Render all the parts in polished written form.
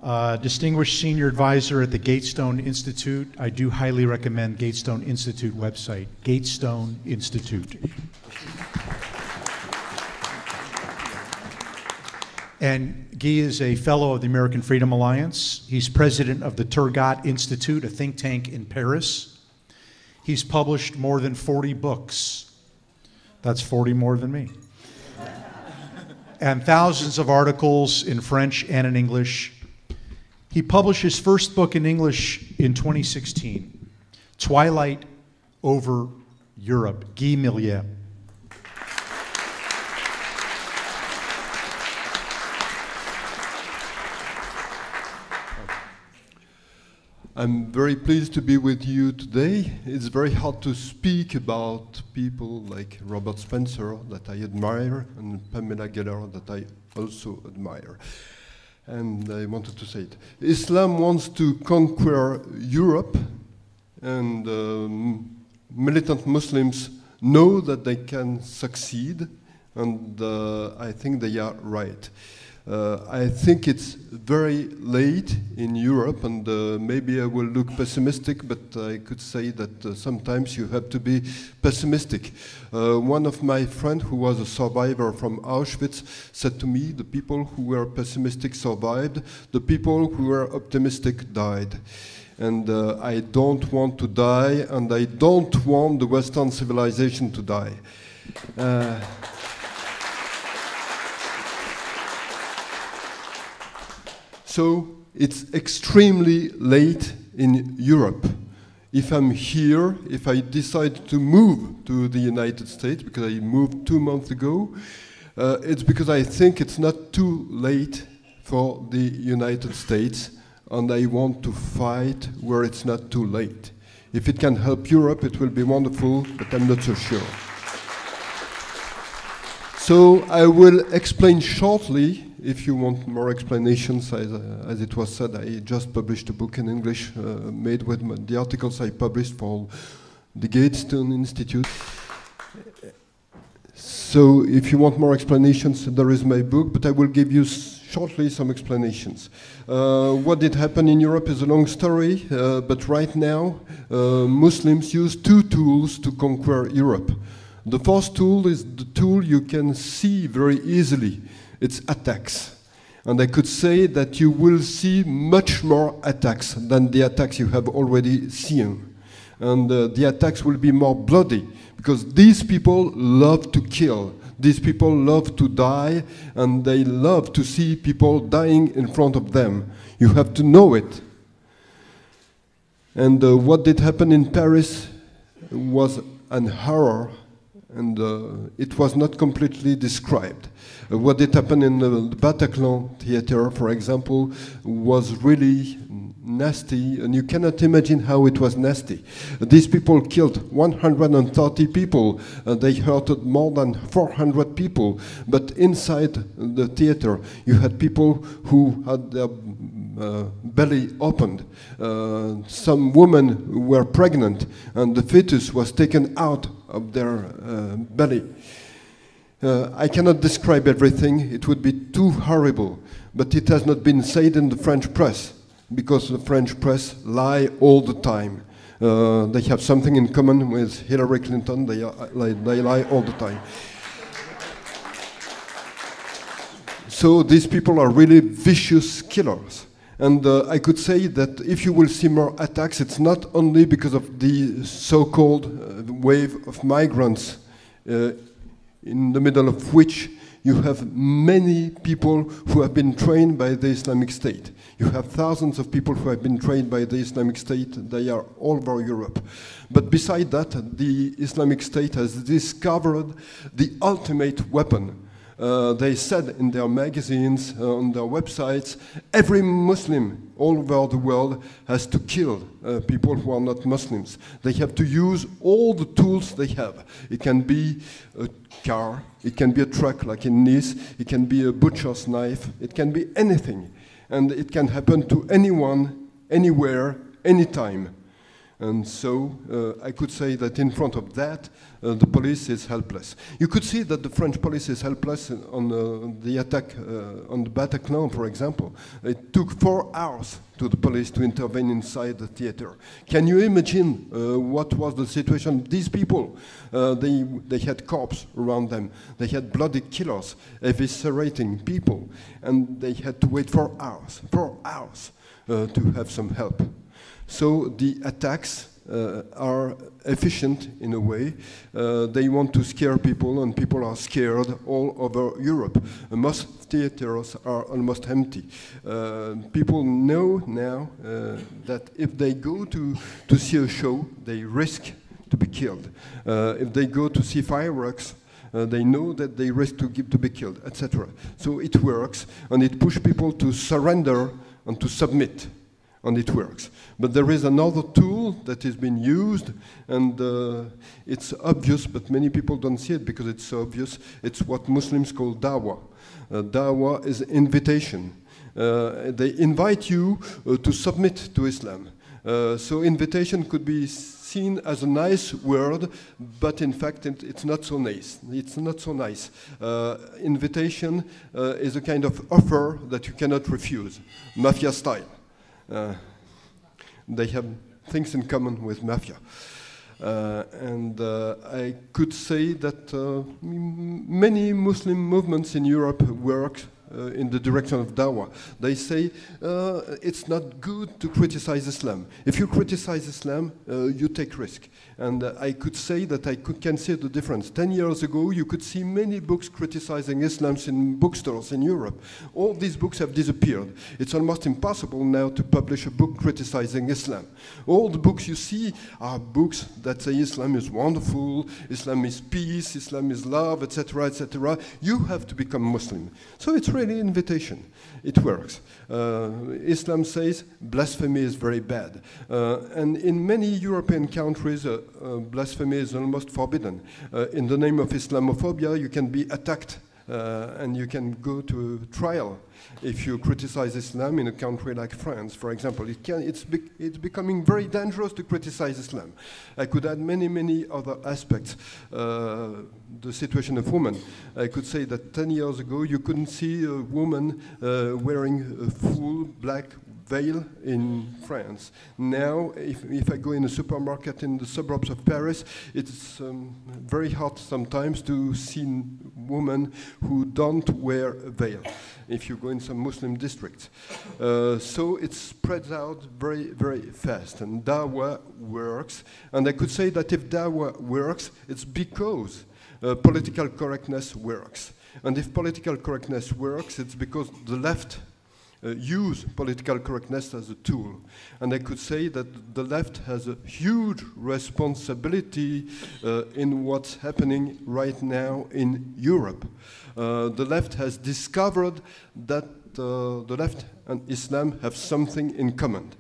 Distinguished Senior Advisor at the Gatestone Institute. I do highly recommend Gatestone Institute website, Gatestone Institute. And Guy is a fellow of the American Freedom Alliance. He's president of the Turgot Institute, a think tank in Paris. He's published more than 40 books. That's 40 more than me. And thousands of articles in French and in English. He published his first book in English in 2016, Twilight Over Europe, Guy Milliere. I'm very pleased to be with you today. It's very hard to speak about people like Robert Spencer, that I admire, and Pamela Geller, that I also admire. And I wanted to say it. Islam wants to conquer Europe, and militant Muslims know that they can succeed, and I think they are right. I think it's very late in Europe, and maybe I will look pessimistic, but I could say that sometimes you have to be pessimistic. One of my friends who was a survivor from Auschwitz said to me, the people who were pessimistic survived, the people who were optimistic died. And I don't want to die, and I don't want the Western civilization to die. So it's extremely late in Europe. If I'm here, if I decide to move to the United States, because I moved 2 months ago, it's because I think it's not too late for the United States, and I want to fight where it's not too late. If it can help Europe, it will be wonderful, but I'm not so sure. So I will explain shortly. If you want more explanations, as it was said, I just published a book in English made with the articles I published for the Gatestone Institute. So if you want more explanations, there is my book, but I will give you shortly some explanations. What did happen in Europe is a long story, but right now Muslims use two tools to conquer Europe. The first tool is the tool you can see very easily. It's attacks. And I could say that you will see much more attacks than the attacks you have already seen. And the attacks will be more bloody, because these people love to kill. These people love to die, and they love to see people dying in front of them. You have to know it. And what did happen in Paris was an horror, and it was not completely described. What did happen in the Bataclan theater, for example, was really nasty, and you cannot imagine how it was nasty. These people killed 130 people, they hurted more than 400 people, but inside the theater you had people who had their belly opened. Some women were pregnant, and the fetus was taken out of their belly. I cannot describe everything, it would be too horrible, but it has not been said in the French press, because the French press lie all the time. They have something in common with Hillary Clinton, they lie all the time. So these people are really vicious killers. And I could say that if you will see more attacks, it's not only because of the so-called wave of migrants, in the middle of which you have many people who have been trained by the Islamic State. You have thousands of people who have been trained by the Islamic State. They are all over Europe. But beside that, the Islamic State has discovered the ultimate weapon. They said in their magazines, on their websites, every Muslim all over the world has to kill people who are not Muslims. They have to use all the tools they have. It can be a car, it can be a truck like in Nice, it can be a butcher's knife, it can be anything. And it can happen to anyone, anywhere, anytime. And so I could say that in front of that, the police is helpless. You could see that the French police is helpless on the attack on the Bataclan, for example. It took 4 hours to the police to intervene inside the theater. Can you imagine what was the situation of these people? They had corpses around them. They had bloody killers eviscerating people. And they had to wait 4 hours to have some help. So the attacks are efficient in a way. They want to scare people, and people are scared all over Europe. Most theaters are almost empty. People know now that if they go to see a show, they risk to be killed. If they go to see fireworks, they know that they risk to be killed, etc. So it works, and it pushes people to surrender and to submit. And it works. But there is another tool that is being used, and it's obvious, but many people don't see it because it's so obvious. It's what Muslims call dawah. Dawah is invitation. They invite you to submit to Islam. So invitation could be seen as a nice word, but in fact it's not so nice. It's not so nice. Invitation is a kind of offer that you cannot refuse, mafia style. They have things in common with mafia. And I could say that many Muslim movements in Europe work in the direction of dawah. They say it's not good to criticize Islam. If you criticize Islam, you take risk. And I could say that I can see the difference. 10 years ago, you could see many books criticizing Islam in bookstores in Europe. All these books have disappeared. It's almost impossible now to publish a book criticizing Islam. All the books you see are books that say Islam is wonderful, Islam is peace, Islam is love, etc., etc. You have to become Muslim. So it's really an invitation. It works. Islam says blasphemy is very bad. And in many European countries, blasphemy is almost forbidden. In the name of Islamophobia, you can be attacked and you can go to trial if you criticize Islam in a country like France, for example. It's becoming very dangerous to criticize Islam. I could add many other aspects. The situation of women. I could say that 10 years ago, you couldn't see a woman wearing a full black veil in France. Now, if I go in a supermarket in the suburbs of Paris, it's very hard sometimes to see women who don't wear a veil, if you go in some Muslim districts. So it spreads out very fast, and dawah works. And I could say that if dawah works, it's because political correctness works. And if political correctness works, it's because the left use political correctness as a tool. And I could say that the left has a huge responsibility in what's happening right now in Europe. The left has discovered that the left and Islam have something in common.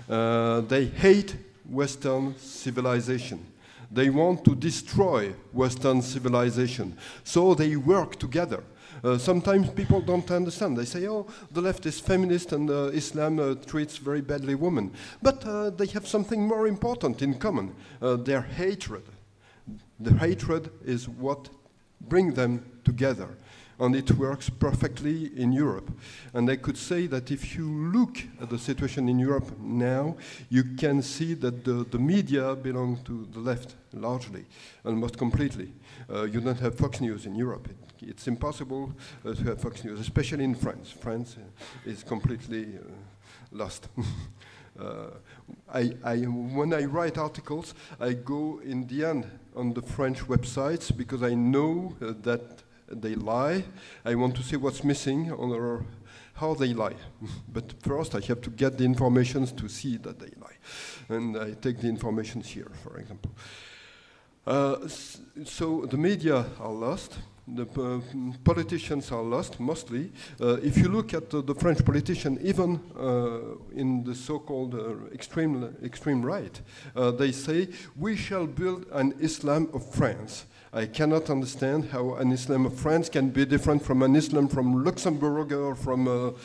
They hate Western civilization. They want to destroy Western civilization. So they work together. Sometimes people don't understand. They say, oh, the left is feminist and Islam treats very badly women. But they have something more important in common, their hatred. The hatred is what brings them together. And it works perfectly in Europe. And I could say that if you look at the situation in Europe now, you can see that the media belong to the left largely, almost completely. You don't have Fox News in Europe. It's impossible to have Fox News, especially in France. France is completely lost. When I write articles, I go in the end on the French websites because I know that they lie. I want to see what's missing or how they lie. But first I have to get the information to see that they lie. And I take the information here, for example. So the media are lost. The politicians are lost, mostly. If you look at the French politician, even in the so-called extreme right, they say, we shall build an Islam of France. I cannot understand how an Islam of France can be different from an Islam from Luxembourg or from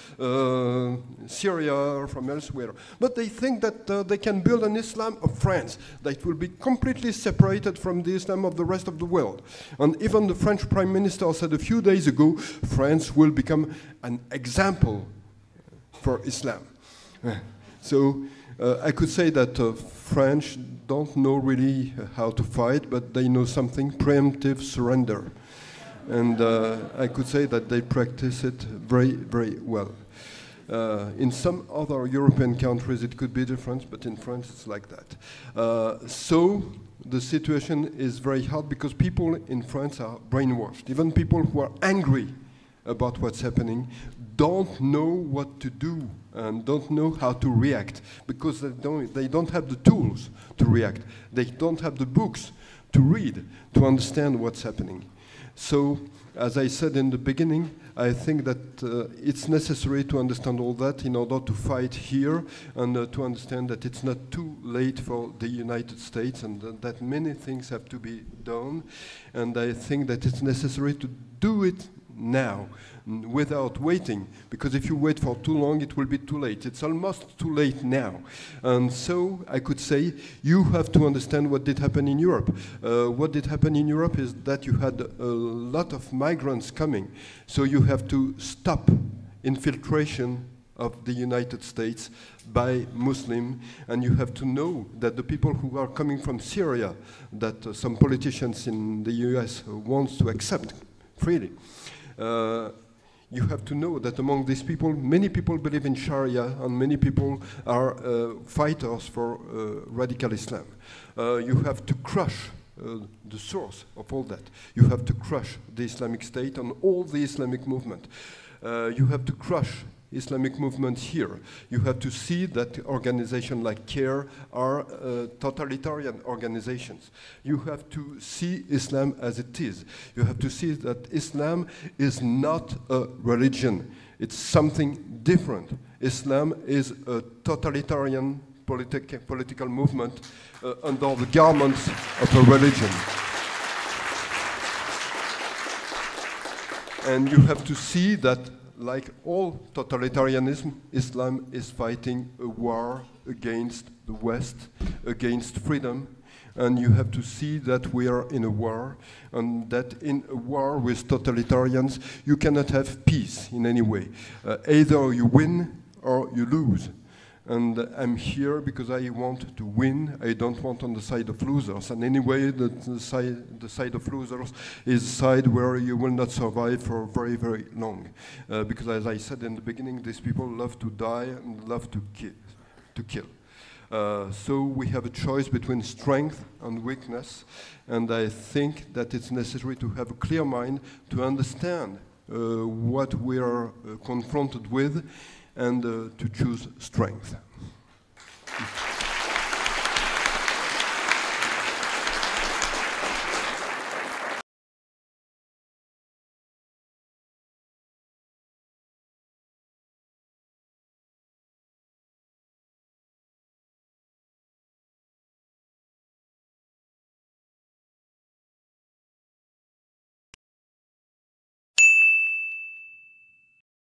Syria or from elsewhere. But they think that they can build an Islam of France that will be completely separated from the Islam of the rest of the world. And even the French Prime Minister said a few days ago, France will become an example for Islam. So I could say that French don't know really how to fight, but they know something, preemptive surrender. And I could say that they practice it very, very well. In some other European countries it could be different, but in France it's like that. So the situation is very hard because people in France are brainwashed. Even people who are angry about what's happening don't know what to do and don't know how to react because they don't have the tools to react. They don't have the books to read to understand what's happening. So, as I said in the beginning, I think that it's necessary to understand all that in order to fight here and to understand that it's not too late for the United States and that many things have to be done. And I think that it's necessary to do it now, without waiting, because if you wait for too long, it will be too late. It's almost too late now. And so I could say you have to understand what did happen in Europe. What did happen in Europe is that you had a lot of migrants coming. So you have to stop infiltration of the United States by Muslim, and you have to know that the people who are coming from Syria, that some politicians in the US want to accept freely, you have to know that among these people, many people believe in Sharia and many people are fighters for radical Islam. You have to crush the source of all that. You have to crush the Islamic State and all the Islamic movement. You have to crush Islamic movement here. You have to see that organizations like CARE are totalitarian organizations. You have to see Islam as it is. You have to see that Islam is not a religion. It's something different. Islam is a totalitarian political movement under the garments of a religion. And you have to see that, like all totalitarianism, Islam is fighting a war against the West, against freedom, and you have to see that we are in a war, and that in a war with totalitarians, you cannot have peace in any way. Either you win or you lose. And I'm here because I want to win. I don't want on the side of losers. And anyway, the side of losers is a side where you will not survive for very, very long. Because as I said in the beginning, these people love to die and love to kill. So we have a choice between strength and weakness. And I think that it's necessary to have a clear mind to understand what we are confronted with and to choose strength.